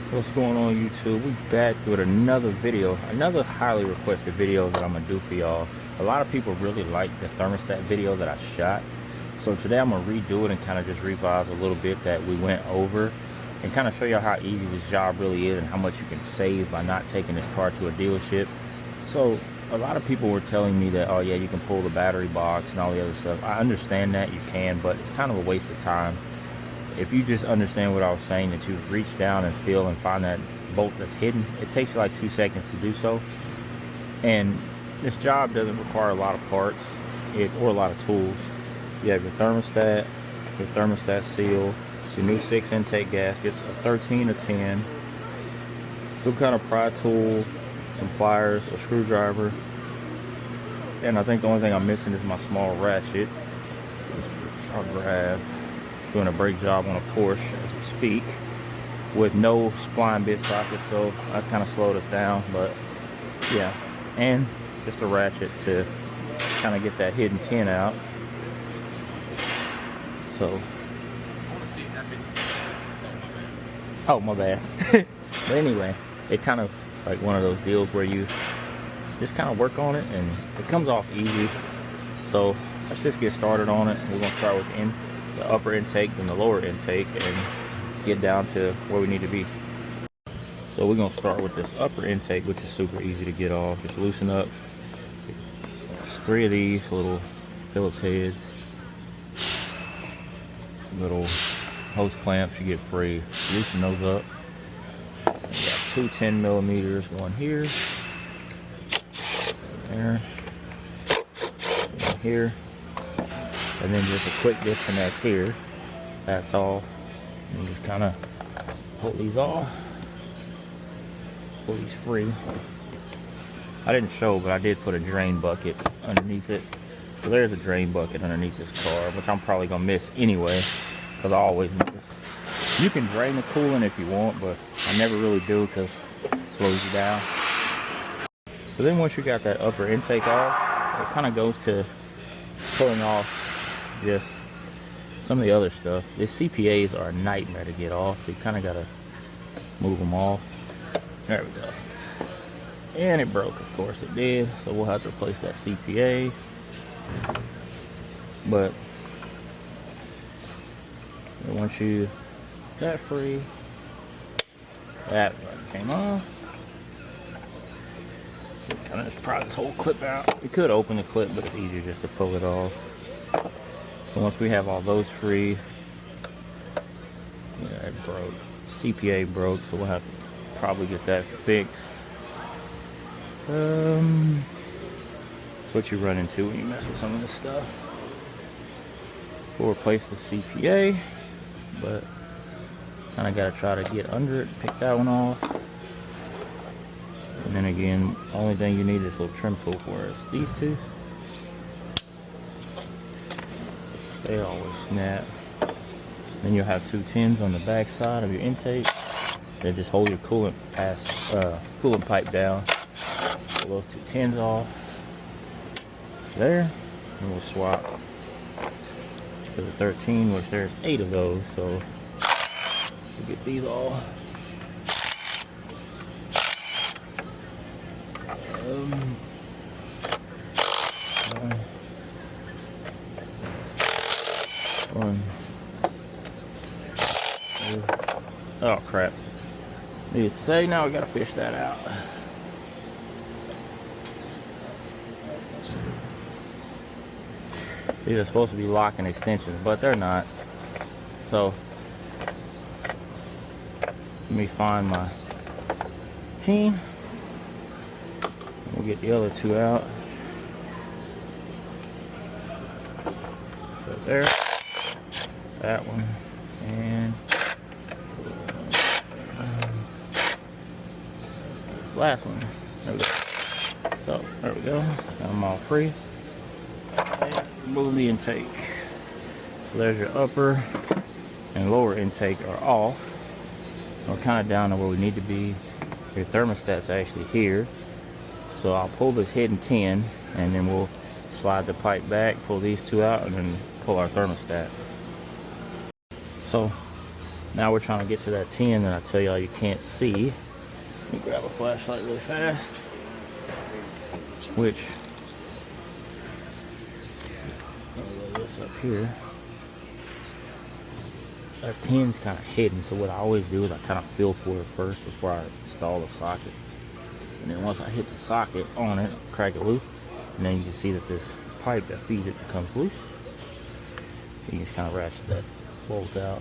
What's going on, YouTube? We back with another video, another highly requested video that I'm gonna do for y'all. A lot of people really like the thermostat video that I shot, so today I'm gonna redo it and kind of just revise a little bit that we went over and kind of show y'all how easy this job really is and how much you can save by not taking this car to a dealership. So a lot of people were telling me that, oh yeah, you can pull the battery box and all the other stuff. I understand that you can, but it's kind of a waste of time. If you just understand what I was saying, that you reach down and feel and find that bolt that's hidden, it takes you like 2 seconds to do so. And this job doesn't require a lot of parts or a lot of tools. You have your thermostat seal, your new 6 intake gaskets, a 13, a 10, some kind of pry tool, some pliers, a screwdriver, and I think the only thing I'm missing is my small ratchet. I'll grab. Doing a brake job on a Porsche as we speak with no spline bit socket, so that's kind of slowed us down. But yeah, and just a ratchet to kind of get that hidden tin out. So oh my bad. But anyway, it kind of like one of those deals where you just kind of work on it and it comes off easy. So let's just get started on it. We're gonna start with the upper intake, then the lower intake, and get down to where we need to be. So we're gonna start with this upper intake, which is super easy to get off. Just loosen up. There's 3 of these little Phillips heads, little hose clamps you get free. Loosen those up. And we got 2 10mm, one here, there, one here. And then just a quick disconnect here. That's all. And just kind of pull these off. Pull these free. I didn't show, but I did put a drain bucket underneath it. So there's a drain bucket underneath this car, which I'm probably gonna miss anyway, because I always miss. You can drain the coolant if you want, but I never really do because it slows you down. So then once you got that upper intake off, it kind of goes to pulling off just some of the other stuff. These CPAs are a nightmare to get off, so you kind of got to move them off. There we go. And it broke, of course it did, so we'll have to replace that CPA. But once you get that free, that came off. Kind of just pry this whole clip out. You could open the clip, but it's easier just to pull it off. So once we have all those free, yeah, it broke. CPA broke, so we'll have to probably get that fixed. It's what you run into when you mess with some of this stuff. We'll replace the CPA, but kind of got to try to get under it, pick that one off. And then again, the only thing you need is a little trim tool for is these two. They always snap. Then you'll have 2 tins on the back side of your intake. They just hold your coolant pipe down. Pull those 2 tins off. There. And we'll swap to the 13, which there's 8 of those. So we'll get these all. Oh crap. Needless to say, now we gotta fish that out. These are supposed to be locking extensions, but they're not. So let me find my team. We'll get the other 2 out. So there. That one. And this last one. There we go. So there we go. Got them all free. And remove the intake. So there's your upper and lower intake are off. We're kind of down to where we need to be. Your thermostat's actually here. So I'll pull this hidden tin and then we'll slide the pipe back, pull these 2 out, and then pull our thermostat. So Now we're trying to get to that 10 that I tell y'all you can't see. Let me grab a flashlight really fast. Which, I'll lay this up here. That 10's kind of hidden, so what I always do is I kind of feel for it first before I install the socket. And then once I hit the socket on it, crack it loose, and then you can see that this pipe that feeds it comes loose. So you just kind of ratchet that bolt out.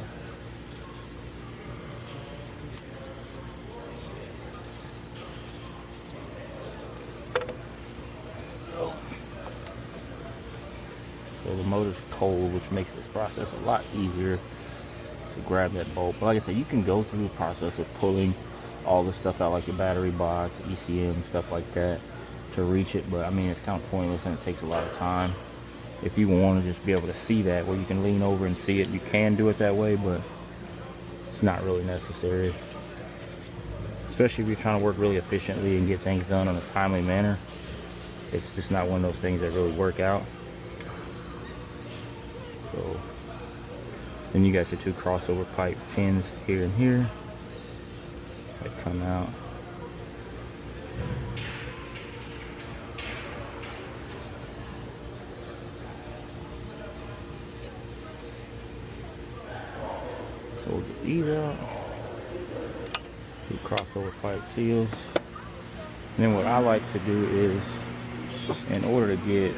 So the motor's cold, which makes this process a lot easier to grab that bolt. But like I said, you can go through the process of pulling all the stuff out, like your battery box, ECM, stuff like that, to reach it. But I mean, it's kind of pointless and it takes a lot of time. If you want to just be able to see that, where you can lean over and see it, you can do it that way, but it's not really necessary. Especially if you're trying to work really efficiently and get things done in a timely manner. It's just not one of those things that really work out. So then you got your two crossover pipe 10s here and here that come out. So we'll get these out. Two crossover pipe seals. And then what I like to do is, in order to get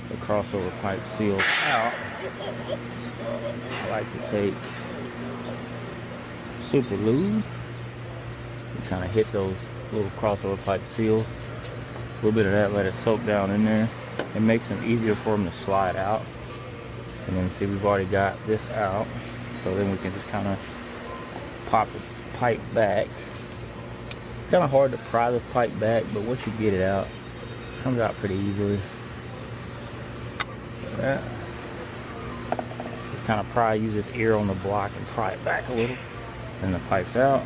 the crossover pipe seals out, I like to take super lube and kind of hit those little crossover pipe seals. A little bit of that, let it soak down in there. It makes them easier for them to slide out. And then see, we've already got this out, so then we can just kind of pop the pipe back. It's kind of hard to pry this pipe back, but once you get it out, it comes out pretty easily. Like that. Just kind of pry, use this ear on the block and pry it back a little. And the pipe's out.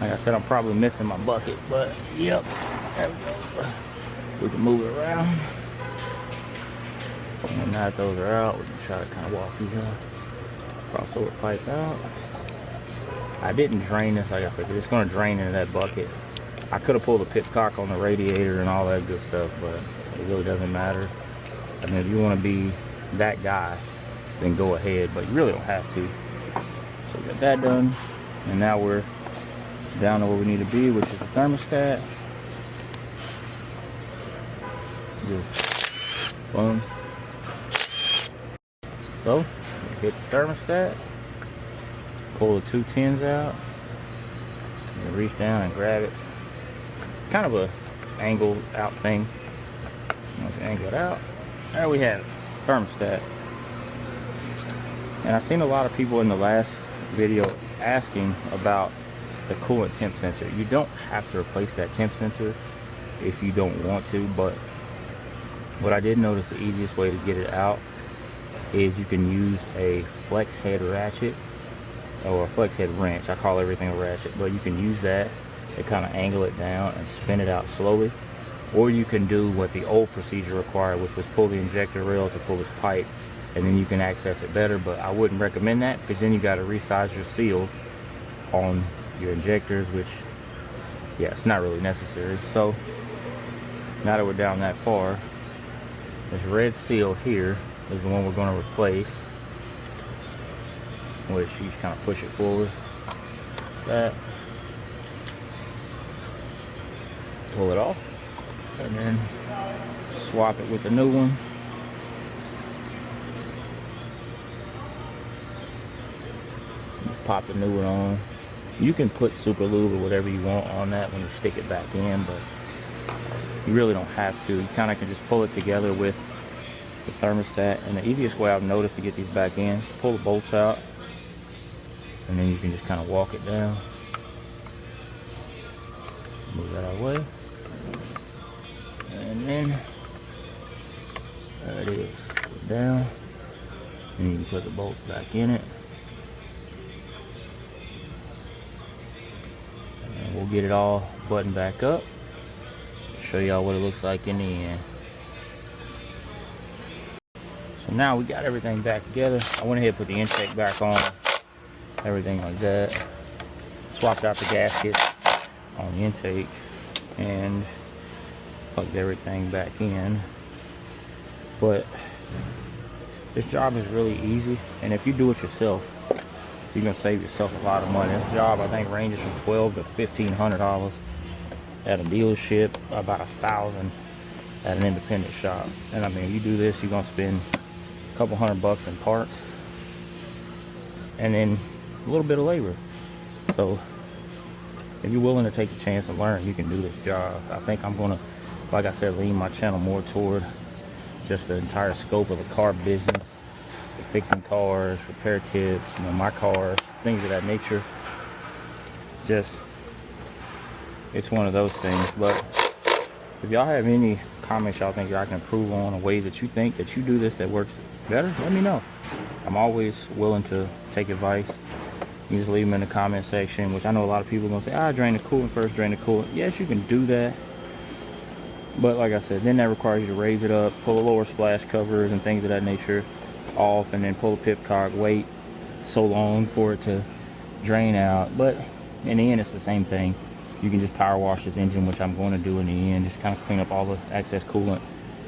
Like I said, I'm probably missing my bucket, but yep, there we go. We can move it around. And now that those are out, we can try to kind of walk these out. Crossover pipe out. I didn't drain this, like I said, because it's going to drain into that bucket. I could have pulled a pit cock on the radiator and all that good stuff, but it really doesn't matter. I mean, if you want to be that guy, then go ahead, but you really don't have to. So we got that done, and now we're down to where we need to be, which is the thermostat. Just boom. So hit the thermostat, pull the two 10s out, and reach down and grab it. Kind of a angled out thing. Once you angle it out, there we have it, thermostat. And I've seen a lot of people in the last video asking about the coolant temp sensor. You don't have to replace that temp sensor if you don't want to, but what I did notice, the easiest way to get it out is you can use a flex head ratchet or a flex head wrench. I call everything a ratchet, but you can use that to kind of angle it down and spin it out slowly. Or you can do what the old procedure required, which was pull the injector rail to pull this pipe, and then you can access it better. But I wouldn't recommend that, because then you got to resize your seals on your injectors, which, yeah, it's not really necessary. So now that we're down that far, this red seal here is the one we're going to replace, which you just kind of push it forward, that, pull it off, and then swap it with the new one. Just pop the new one on. You can put super lube or whatever you want on that when you stick it back in, but you really don't have to. You kind of can just pull it together with the thermostat. And the easiest way I've noticed to get these back in is pull the bolts out, and then you can just kind of walk it down. Move that out of the way, and then there it is. Put it down, and you can put the bolts back in it. And we'll get it all buttoned back up. Show y'all what it looks like in the end. So now we got everything back together. I went ahead and put the intake back on, everything like that. Swapped out the gasket on the intake and plugged everything back in. But this job is really easy, and if you do it yourself, you're gonna save yourself a lot of money. This job I think ranges from $1,200 to $1,500 at a dealership, about $1,000 at an independent shop. And I mean, you do this, you're gonna spend a couple $100 in parts and then a little bit of labor. So if you're willing to take the chance and learn, you can do this job. I think I'm gonna, like I said, lean my channel more toward just the entire scope of the car business, fixing cars, repair tips, you know, my cars, things of that nature. Just, it's one of those things. But if y'all have any comments y'all think I can improve on, or ways that you think that you do this that works better, let me know. I'm always willing to take advice. You just leave them in the comment section, which I know a lot of people are gonna say, drain the coolant first, drain the coolant. Yes, you can do that, but like I said, then that requires you to raise it up, pull the lower splash covers and things of that nature off, and then pull the pip cock, wait so long for it to drain out. But in the end, it's the same thing. You can just power wash this engine, which I'm going to do in the end. Just kind of clean up all the excess coolant,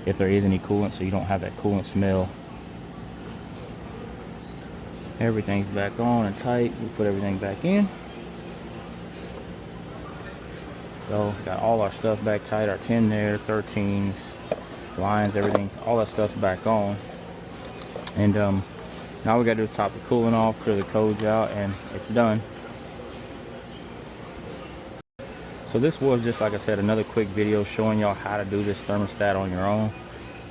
if there is any coolant, so you don't have that coolant smell. Everything's back on and tight. We put everything back in. So got all our stuff back tight, our 10 there, 13s, lines, everything, all that stuff's back on. And now we gotta do is top the coolant off, clear the codes out, and it's done. So this was just, like I said, another quick video showing y'all how to do this thermostat on your own.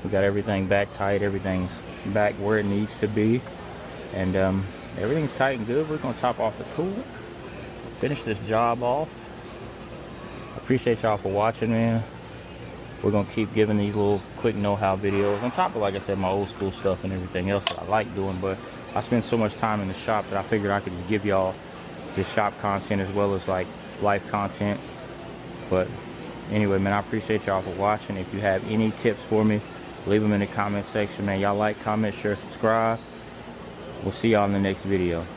We got everything back tight, everything's back where it needs to be, and everything's tight and good. We're gonna top off the coolant, finish this job off. Appreciate y'all for watching, man. We're gonna keep giving these little quick know-how videos on top of, like I said, my old school stuff and everything else that I like doing. But I spend so much time in the shop that I figured I could just give y'all this shop content as well as like life content. But anyway, man, I appreciate y'all for watching. If you have any tips for me, leave them in the comment section, man. Y'all like, comment, share, subscribe. We'll see y'all in the next video.